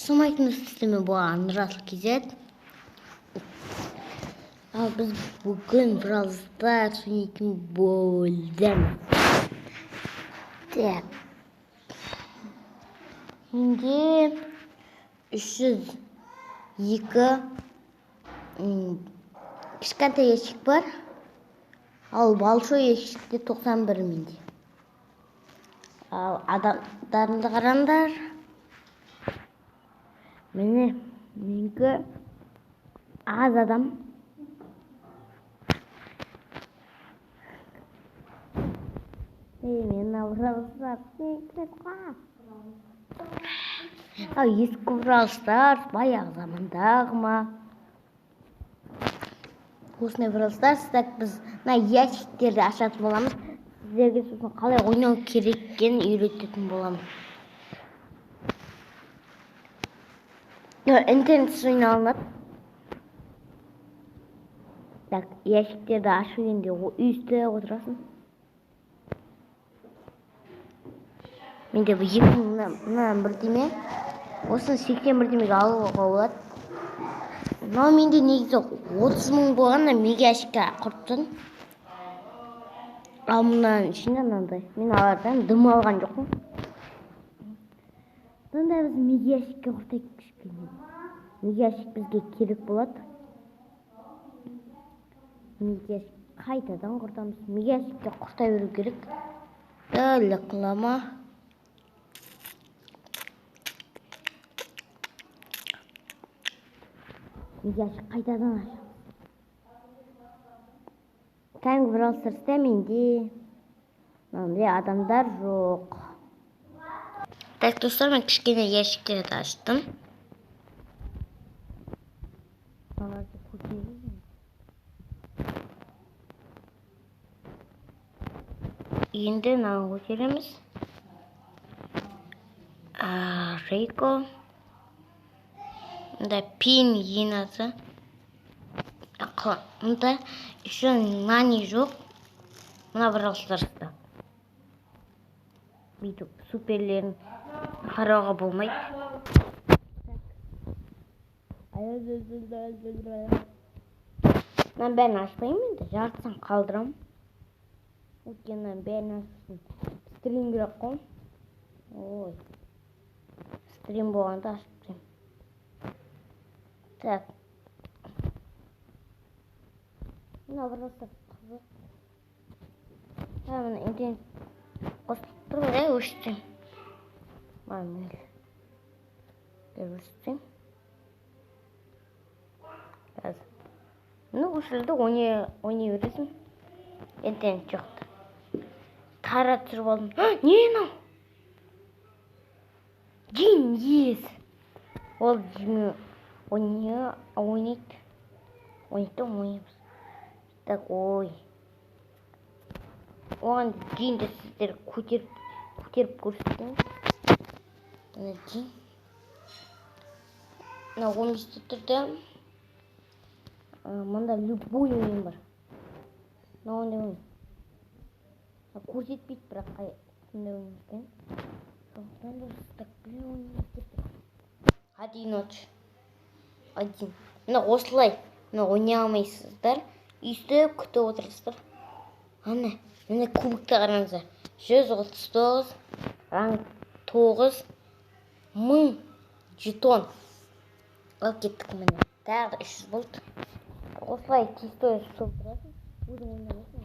Сумайтын үстеме болған Нұрасыл кезет. Ал біз бүгін Бравлстар ойнайтын болдым. Так. Менде 302 кішкентай ящик бар. Ал большой ящикте 91 менде. Ал адамдарымды қараңдар. Міне, менікі аз адам. Мен Бравлстар ал ескі Бравлстар баяғы замандағы ма? Осындай Бравлстар, так біз ящиктерді ашатын боламыз. Сіздерге сосын қалай ойнау керек екенін үйрететін боламыз. Интернетсіз ойнай алынады. Так, ящиктерді ашу енді үсті отырасың. Менде бұл 2000 бірдеме. Осыны 81 демеге алуға болады. Но менде негізі 30 000 болғанда мега ящикке құрттым. Ал мұнан ішінде мынандай. Мен алардан дым алған жоқпын. Сонда біз мега ящикке құртайық кішкене. Мега ящик бізге керек болады. Мега ящик қайтадан құртамыз. Мега ящикке құртай беру керек. Дәлі қылама. Мега ящик қайтадан ашамыз. Кәдімгі Бравлстарста менде адамдар жоқ. Так, достар, мен кішкене ящиктерді аштым. Енді мынаны көтереміз. Рейко. Мында пин енасы. Мында еще нани жоқ. Мына Бравлстарста. Бүйтіп суперлерін қарауға болмайды. Мен бәрін ашпаймын енді, жартысын қалдырам. Өйткені бәрін ашсын. Стрим керек қой. Ой. Стрим болғанда ашып тұрайын. Так. Мына Бравлстар қызық. Мына интернет қосып тұрмын, өшірсем. Мамел. Өшірсем. Қазір. Мына өшірді, ойнай бересің. Интернет жоқты. Тара түсіріп алдым. Не мынау? Жин ес. Ол жиме ойнайды. Ойнаймыз. Так, ой. Оған жинді сіздер көтеріп көрсетіңіз. Мына жин. Мына 15 тұрды. Мында любой ойын бар. Мына ондай ойын. Көрсетпейді, бірақ қандай ойын екен. Сондықтан да так біле ойын істеп. Один ночь. Один. Мына осылай. Мына ойнай алмайсыздар. Үйстіп күтіп отырсыздар. Міне кубокты қараңыздар. 139, ранг 9, 1000 жетон. Ал кеттік міне. Тағы 300 болды. Осылай тестой ұстап тұрасың. Өзің ойнамайсың.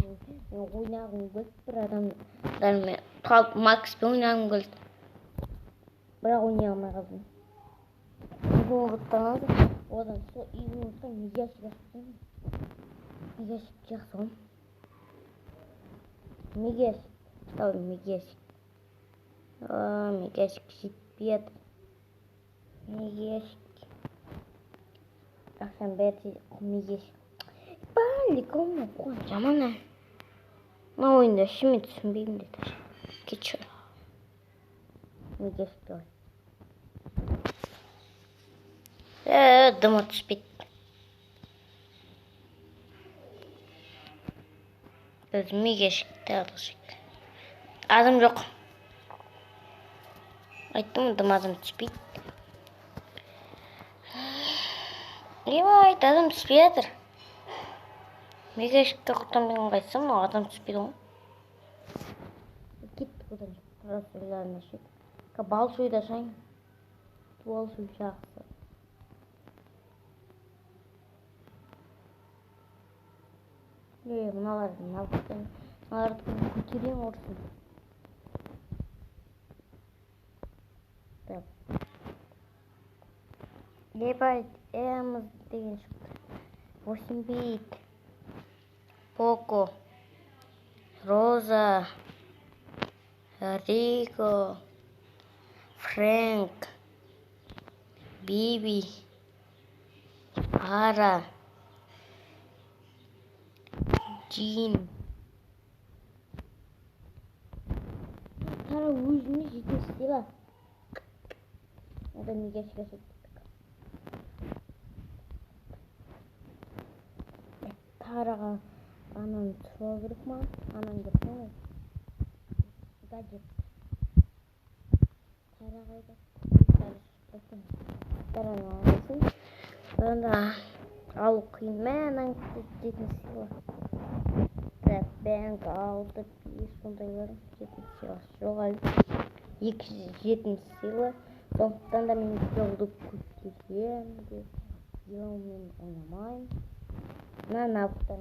Мен ойнағым келді. Бір адамдармен қалып макспен ойнағым келді. Бірақ ойнай алмай қалдым. Үйдің ұғыттанады. Одан сол үйдің ұғыттан мега ящик ашып. Мега ящик жақсы ғой. Мега ящик. Мега ящик. Мега ящик жетпеді. Мега ящик. Ақшам бәрі мега ящик. Бәлік олмай қой. Жаман ән. Мына ойында шымен түсінбеймін деді. Кетші. Мега ящик давай. Дымы түспейді. Біз мега ящикті алышық. Адам жоқ. Айттым, дым адам түспейді. Ебай, адам түспей жатыр. Мегашікті құрттан мен қайтсам, адам түспейді ғой. Кеттік одан жоқ. Раз ойларына шет. Большой да шайын. Большой жақсы. Мыналарды көтерең ұрсын. Ебай, Эміз деген шықты. 8 бит. Поко. Роза. Рико. Фрэнк. Биби. Ара. Джин. Тара өзіне жетесі дейла. Одан неге шығасып кеттік. Тараға ананы тұра керек ма? Анан кеткен ғой. Гаджет. Тара қайда? Тараны алсын. Онда алу қиын ма? Анан жететін сыйла. Бәнк алды, сондайлар жетінші сыйла. Жоғал 207 сыйла. Сондықтан да мен жолды көтерем деп жолмен ойнамайым. Навыктан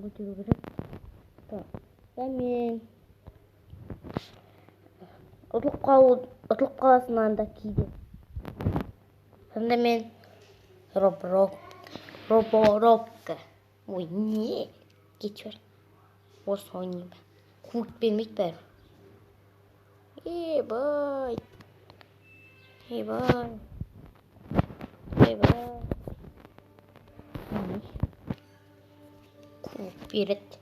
көтеру керек. Мен ұтылып қаласың анда кейде. Сонда мен Роборобка. Ой, не? Кетіп жібер. Осы ойнайын ба. Кубок бермейді бәрі. Ебай. Кубок береді.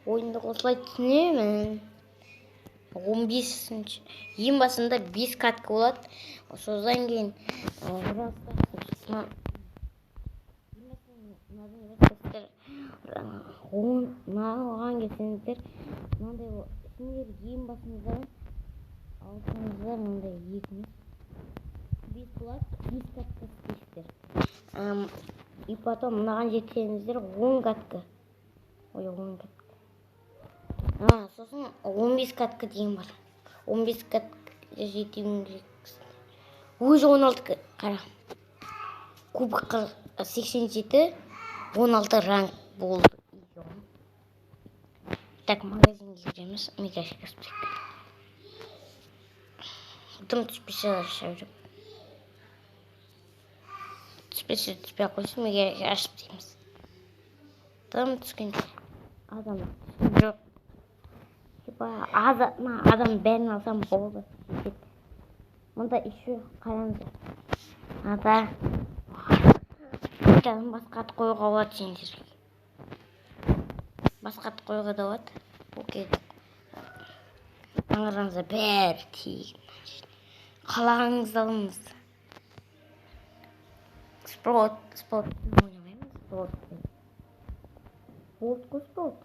Ойынды осылай түсінемін. 15-ші. Ең басында 5 катка болады. Содан кейін оған келсеңіздер, мынандай сендер ең басында алсаңыздар мынандай екіңіз 5 болады, 5 катка істейсіздер. И потом мынаған жетсеңіздер 10 катка. Ой, 10 катка. Сосын 15 катка дейін бар. 15 катка жетуің керек. Өзі 16 қара. Кубокқа 87, 16 ранг болды. Так, магазинге кіреміз. Мегашка спек. Дым түспесе шәуріп. Түспесе түспей қойсын, мегашка ашып дейміз. Дым түскенде адам жоқ. Адам бәрін алсам болды. Мұнда еще қараңыздар. Ада басқа ат қоюға болады сендерге. Басқа ат қоюға да болады. Окей. Таңыраңызда бәрі тегін. Қалағыңызды алыңыз. Спорт ойнамаймыз. Спорт қой спорт.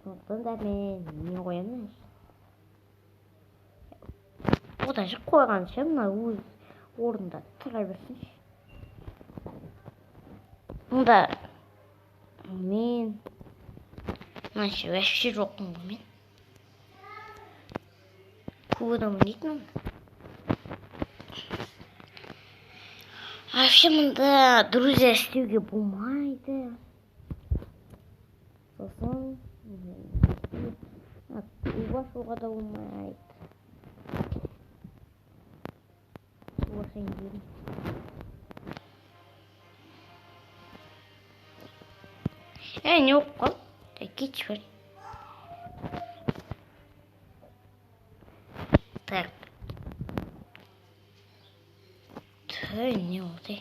Сондықтан да мен не қоямын? Одан жық қойғанша мына өз орында тұра берсінші. Мұнда мен мынанша вообще жоқпын ғой мен. Көп адам ойнайтын. Вообще мұнда друзья істеуге болмайды. Сосын Увашу да болмайды. Увашайын деймін. Не оқып қал. Кетіп жібер. Так. Не болды?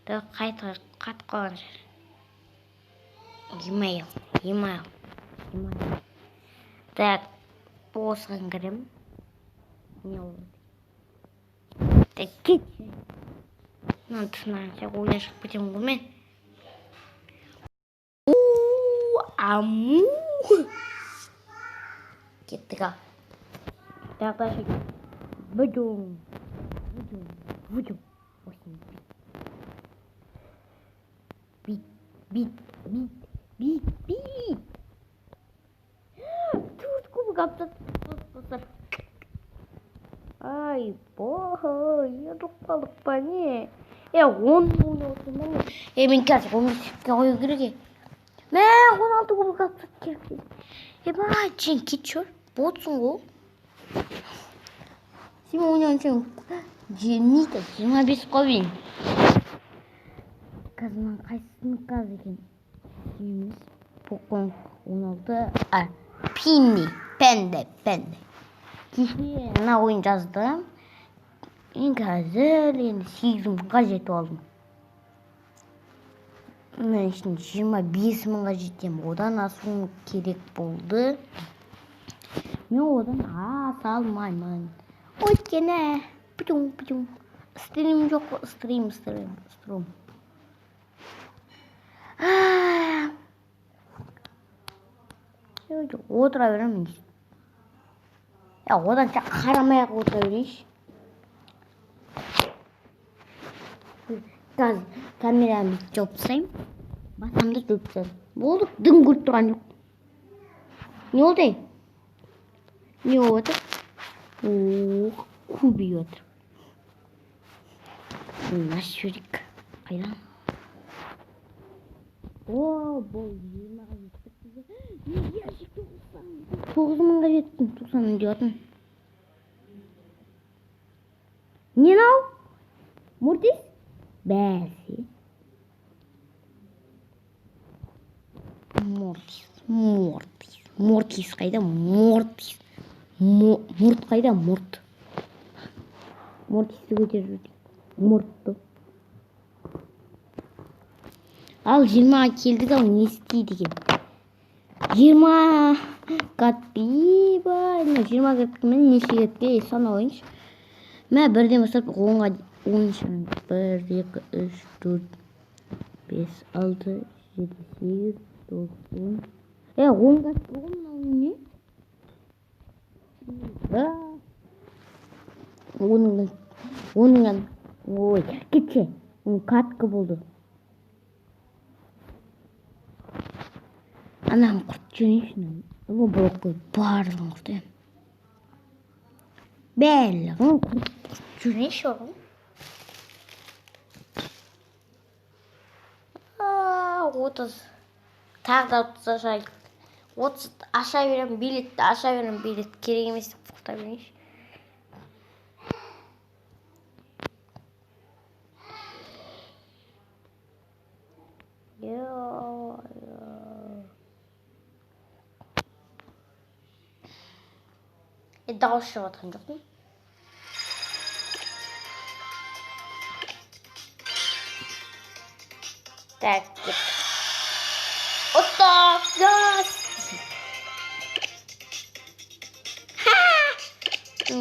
Қайта қатып қалған жер. Емайл. Так, осыған кірем. Не болды? Так, кет. Мынаны тыңдағанша ойдан шығып кетемін ғой мен. Аму. Kеттік а. Тағы да Будем. Осыны бит. Төрт кубок аптап достар. Ай, бой, ұтып па не? 10 ойнап отырмын. Мен қазір 15-ке қою керек. Мә, 16 кубок аптап керек. Бай, сен кетші. Ботсың ғой. Сен ойнайсың. 25 қойын. Қазір қайсының қаз екен? Жеміз. Покон 16. Пенде. Кеше ана ойын жаздым. Қазір енді 8-ға жетіп алдым. Мен үшін 25 мыңға жетем. Одан асуым керек болды. Мен одан аса алмаймын. Өйткені путум. Стрим жоқ, стрим. Отыра беремін. Одан қарамай-ақ отыра берейінші. Қазір камерамды жауып тастаймын. Басамды жауып тастаймын. Болды, дым көріп тұрған жоқ. Не болды? Не отыр? Көбейіп отыр. Наш жүрек. Қайдан? Бұл 20-ға жеттік. 9 мыңға жеттім. 90 мың деп отын. Не нау? Мортис? Бәсі. Мортис қайда? Мұрт қайда? Мұрт. Мортисті көтеріп жүрдік. Мұртты. Ал 20-ға келдік, ал не істейді екен? 20 катпи бай. 20 катпи мен неше катпи сана ойыншы. Мә бірден бастап 10-ға 10 1, 2, 3, 4, 5, 6, 7, 8, 9, 10. 10 катпи ғой мынау не? Оныңнан ой кетсе катка болды. Анам құрт жөнейшін. Бұл блок қой барлығын құрт. Бәліғын құрт жөнейші оғын. 30. Тағы да 30 ашайық. 30 аша берем билетті, керек емес деп құқта берейінші. Дауыс шығып жатқан жоқпын. Так, кет. Отто, газ!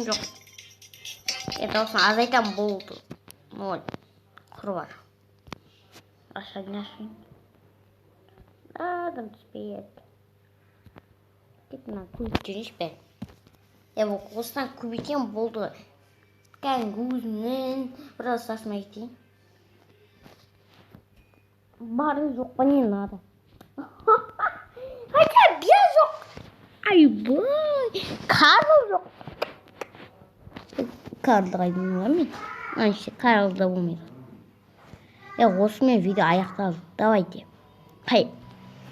Жоқ. Дауысын азайтам болды. Ой, құры бар. Ашайын. Адам түспейді. Кетімнен көйіп жүреш бәл. Бұл қосынан көбейтен болды. Кәңгізінен біраз сашмай кетейін. Бары жоқ па не надо? Хотя без жоқ. Ай бай. Карл жоқ. Карлды қайдың болмайды. Аншы Карлда болмайды. Осымен видео аяқталды. Давайте. Қай.